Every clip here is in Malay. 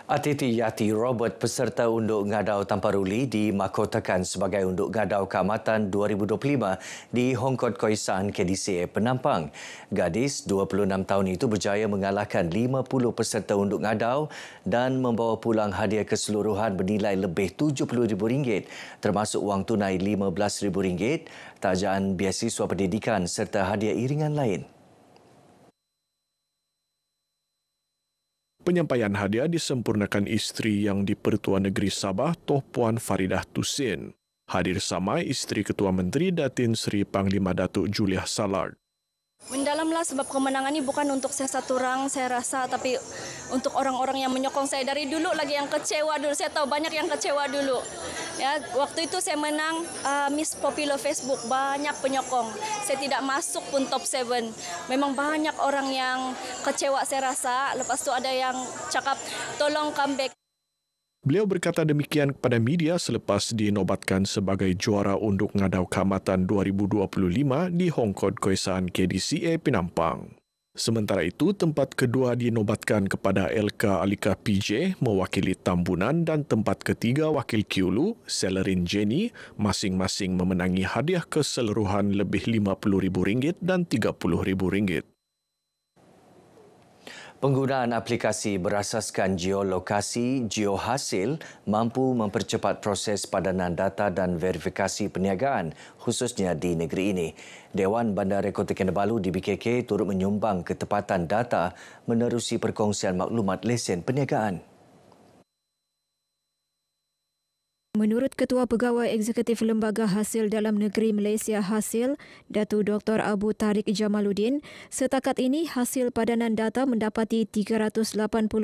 Atiti Yati Robert peserta Unduk Ngadau Tamparuli dimahkotakan sebagai Unduk Ngadau Keamatan 2025 di Hongkod Khoisan KDCA Penampang. Gadis 26 tahun itu berjaya mengalahkan 50 peserta Unduk Ngadau dan membawa pulang hadiah keseluruhan bernilai lebih RM70,000 termasuk wang tunai RM15,000, tajaan beasiswa pendidikan serta hadiah iringan lain. Penyampaian hadiah disempurnakan isteri yang di-Pertuan Negeri Sabah, Toh Puan Faridah Tusin. Hadir sama isteri Ketua Menteri Datin Seri Panglima Datuk Juliah Salard. Mendalamlah sebab kemenangan ini bukan untuk saya satu orang, saya rasa, tapi untuk orang-orang yang menyokong saya dari dulu lagi yang kecewa dulu. Saya tahu banyak yang kecewa dulu. Ya, waktu itu saya menang Miss Popular Facebook, banyak penyokong. Saya tidak masuk pun top 7. Memang banyak orang yang kecewa saya rasa. Lepas tu ada yang cakap tolong comeback. Beliau berkata demikian kepada media selepas dinobatkan sebagai juara Unduk Ngadau Keamatan 2025 di Hongkod Khoisan KDCA Penampang. Sementara itu, tempat kedua dinobatkan kepada Elka Alika PJ mewakili Tambunan dan tempat ketiga wakil Kiulu, Selerin Jenny, masing-masing memenangi hadiah keseluruhan lebih RM50,000 dan RM30,000. Penggunaan aplikasi berasaskan geolokasi GeoHasil mampu mempercepat proses padanan data dan verifikasi perniagaan khususnya di negeri ini. Dewan Bandar Rekod Kinabalu di BKK turut menyumbang ketepatan data menerusi perkongsian maklumat lesen perniagaan. Menurut Ketua Pegawai Eksekutif Lembaga Hasil Dalam Negeri Malaysia Hasil, Datuk Dr. Abu Tariq Jamaluddin, setakat ini hasil padanan data mendapati 380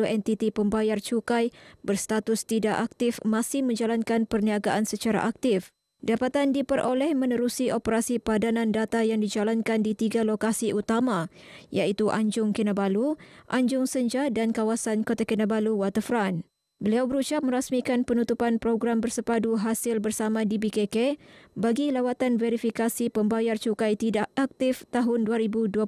entiti pembayar cukai berstatus tidak aktif masih menjalankan perniagaan secara aktif. Dapatan diperoleh menerusi operasi padanan data yang dijalankan di 3 lokasi utama, iaitu Anjung Kinabalu, Anjung Senja dan kawasan Kota Kinabalu Waterfront. Beliau berucap merasmikan penutupan program bersepadu hasil bersama di BKK bagi lawatan verifikasi pembayar cukai tidak aktif tahun 2025.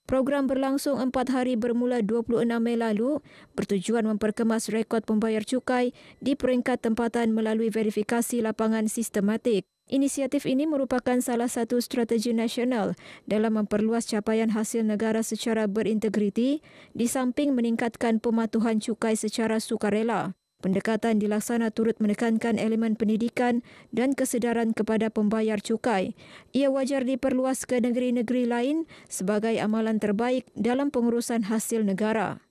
Program berlangsung 4 hari bermula 26 Mei lalu bertujuan memperkemas rekod pembayar cukai di peringkat tempatan melalui verifikasi lapangan sistematik. Inisiatif ini merupakan salah satu strategi nasional dalam memperluas capaian hasil negara secara berintegriti di samping meningkatkan pematuhan cukai secara sukarela. Pendekatan dilaksana turut menekankan elemen pendidikan dan kesedaran kepada pembayar cukai. Ia wajar diperluas ke negeri-negeri lain sebagai amalan terbaik dalam pengurusan hasil negara.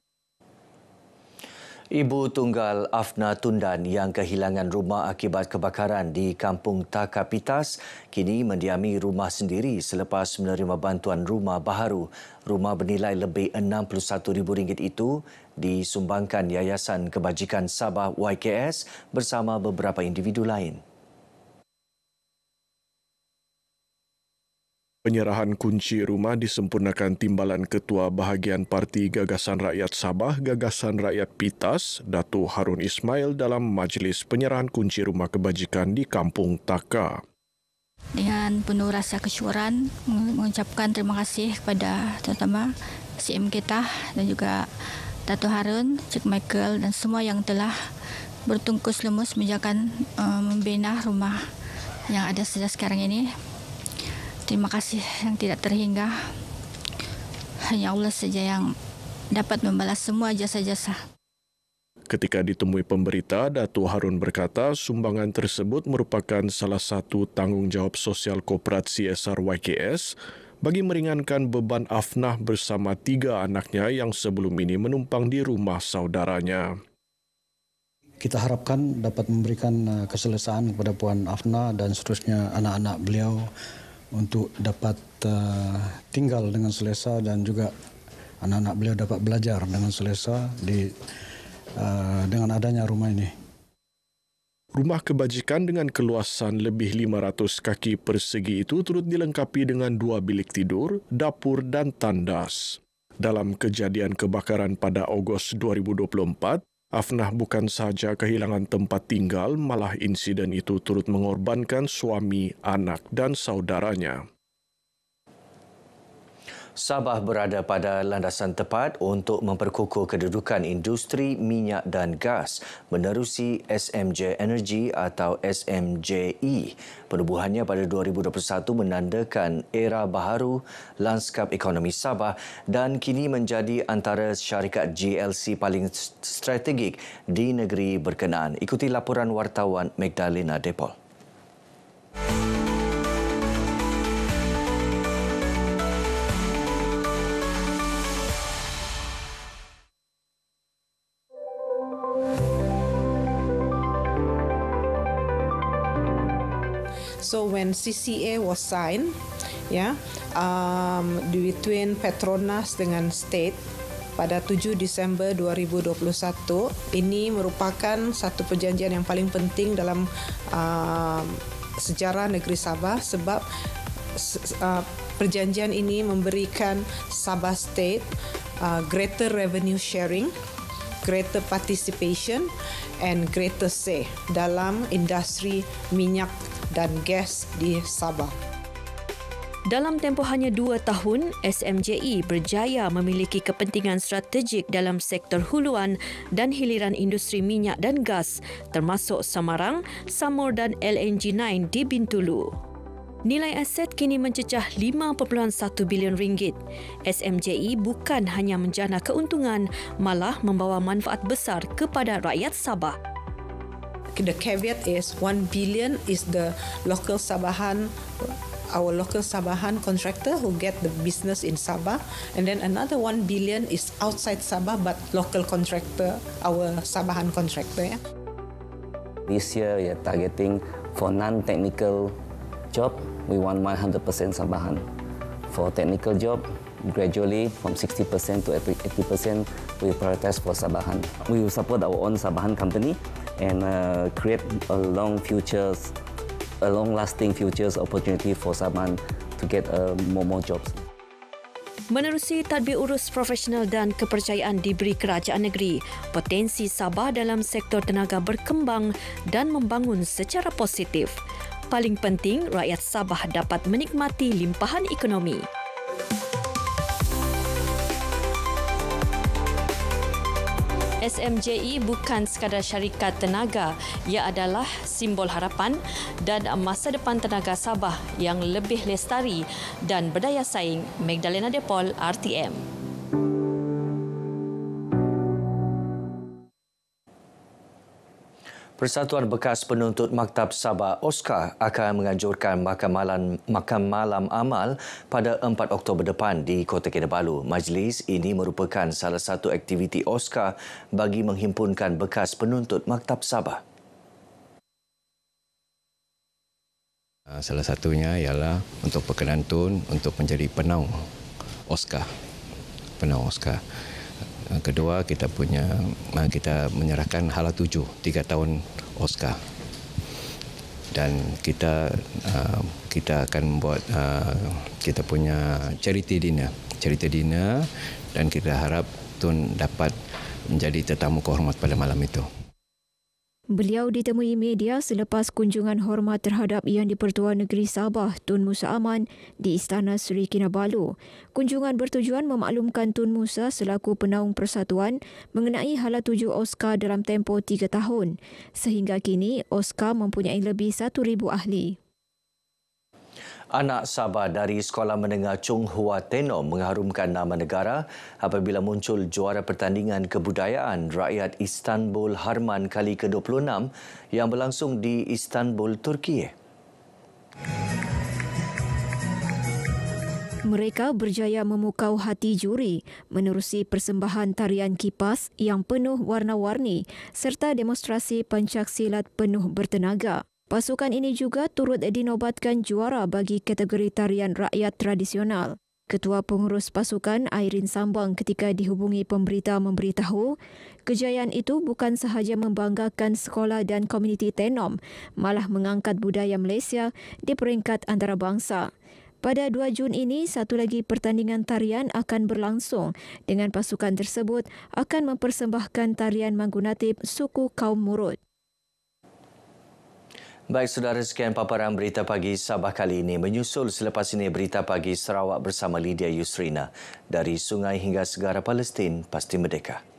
Ibu tunggal Afna Tundan yang kehilangan rumah akibat kebakaran di Kampung Takapitas kini mendiami rumah sendiri selepas menerima bantuan rumah baharu. Rumah bernilai lebih RM61,000 itu disumbangkan Yayasan Kebajikan Sabah YKS bersama beberapa individu lain. Penyerahan kunci rumah disempurnakan Timbalan Ketua Bahagian Parti Gagasan Rakyat Sabah, Gagasan Rakyat Pitas, Datuk Harun Ismail dalam majlis penyerahan kunci rumah kebajikan di Kampung Taka. Dengan penuh rasa kesyukuran, mengucapkan terima kasih kepada terutama CM kita dan juga Datuk Harun, Cik Michael dan semua yang telah bertungkus lumus menjaga membina rumah yang ada sejak sekarang ini. Terima kasih yang tidak terhingga. Hanya Allah saja yang dapat membalas semua jasa-jasa. Ketika ditemui pemberita, Datuk Harun berkata sumbangan tersebut merupakan salah satu tanggungjawab sosial korporat CSR YKS bagi meringankan beban Afnah bersama 3 anaknya yang sebelum ini menumpang di rumah saudaranya. Kita harapkan dapat memberikan keselesaan kepada Puan Afna dan seterusnya anak-anak beliau untuk dapat tinggal dengan selesa dan juga anak-anak beliau dapat belajar dengan selesa dengan adanya rumah ini. Rumah kebajikan dengan keluasan lebih 500 kaki persegi itu turut dilengkapi dengan 2 bilik tidur, dapur dan tandas. Dalam kejadian kebakaran pada Ogos 2024, Afnah bukan sahaja kehilangan tempat tinggal, malah insiden itu turut mengorbankan suami, anak dan saudaranya. Sabah berada pada landasan tepat untuk memperkukuh kedudukan industri minyak dan gas menerusi SMJ Energy atau SMJE. Penubuhannya pada 2021 menandakan era baharu lanskap ekonomi Sabah dan kini menjadi antara syarikat GLC paling strategik di negeri berkenaan. Ikuti laporan wartawan Magdalena Depol. So when CCA was signed, between Petronas dengan State pada 7 Disember 2021, ini merupakan satu perjanjian yang paling penting dalam sejarah negeri Sabah sebab perjanjian ini memberikan Sabah State greater revenue sharing, greater participation and greater say dalam industri minyak dan gas di Sabah. Dalam tempoh hanya 2 tahun, SMJE berjaya memiliki kepentingan strategik dalam sektor huluan dan hiliran industri minyak dan gas, termasuk Samarang, Samur dan LNG9 di Bintulu. Nilai aset kini mencecah 5.1 bilion ringgit. SMJE bukan hanya menjana keuntungan, malah membawa manfaat besar kepada rakyat Sabah. The caveat is 1 billion is the local Sabahan, our local Sabahan contractor who get the business in Sabah, and then another 1 billion is outside Sabah but local contractor, our Sabahan contractor. This year we are targeting for non-technical job, we want 100% Sabahan. For technical job, gradually from 60% to 80%, we prioritize for Sabahan. We will support our own Sabahan company and create a long-lasting futures opportunity for Sabahan to get more jobs. Menerusi tadbir urus profesional dan kepercayaan diberi kerajaan negeri, potensi Sabah dalam sektor tenaga berkembang dan membangun secara positif. Paling penting, rakyat Sabah dapat menikmati limpahan ekonomi. SMJE bukan sekadar syarikat tenaga, ia adalah simbol harapan dan masa depan tenaga Sabah yang lebih lestari dan berdaya saing. Magdalena Depol, RTM. Persatuan Bekas Penuntut Maktab Sabah OSKA akan menganjurkan makan malam amal pada 4 Oktober depan di Kota Kinabalu. Majlis ini merupakan salah satu aktiviti OSKA bagi menghimpunkan bekas penuntut Maktab Sabah. Salah satunya ialah untuk perkenaan Tun untuk menjadi penau OSKA. Kedua, kita menyerahkan hala 7 3 tahun OSKA. Dan kita akan membuat kita punya charity dinner dan kita harap Tun dapat menjadi tetamu kehormat pada malam itu. Beliau ditemui media selepas kunjungan hormat terhadap Yang di-Pertua Negeri Sabah Tun Musa Aman di Istana Seri Kinabalu. Kunjungan bertujuan memaklumkan Tun Musa selaku penaung persatuan mengenai hala 7 OSKA dalam tempoh 3 tahun. Sehingga kini, OSKA mempunyai lebih 1,000 ahli. Anak Sabah dari Sekolah Menengah Chung Hua Tenom mengharumkan nama negara apabila muncul juara pertandingan kebudayaan rakyat Istanbul Harman kali ke-26 yang berlangsung di Istanbul, Turki. Mereka berjaya memukau hati juri menerusi persembahan tarian kipas yang penuh warna-warni serta demonstrasi pencaksilat penuh bertenaga. Pasukan ini juga turut dinobatkan juara bagi kategori tarian rakyat tradisional. Ketua Pengurus Pasukan Airin Sambang ketika dihubungi pemberita memberitahu, kejayaan itu bukan sahaja membanggakan sekolah dan komuniti Tenom, malah mengangkat budaya Malaysia di peringkat antarabangsa. Pada 2 Jun ini, satu lagi pertandingan tarian akan berlangsung dengan pasukan tersebut akan mempersembahkan tarian manggunatib suku kaum Murut. Baik, saudara, sekian paparan Berita Pagi Sabah kali ini. Menyusul selepas ini Berita Pagi Sarawak bersama Lydia Yusrina. Dari sungai hingga segara Palestin, pasti merdeka.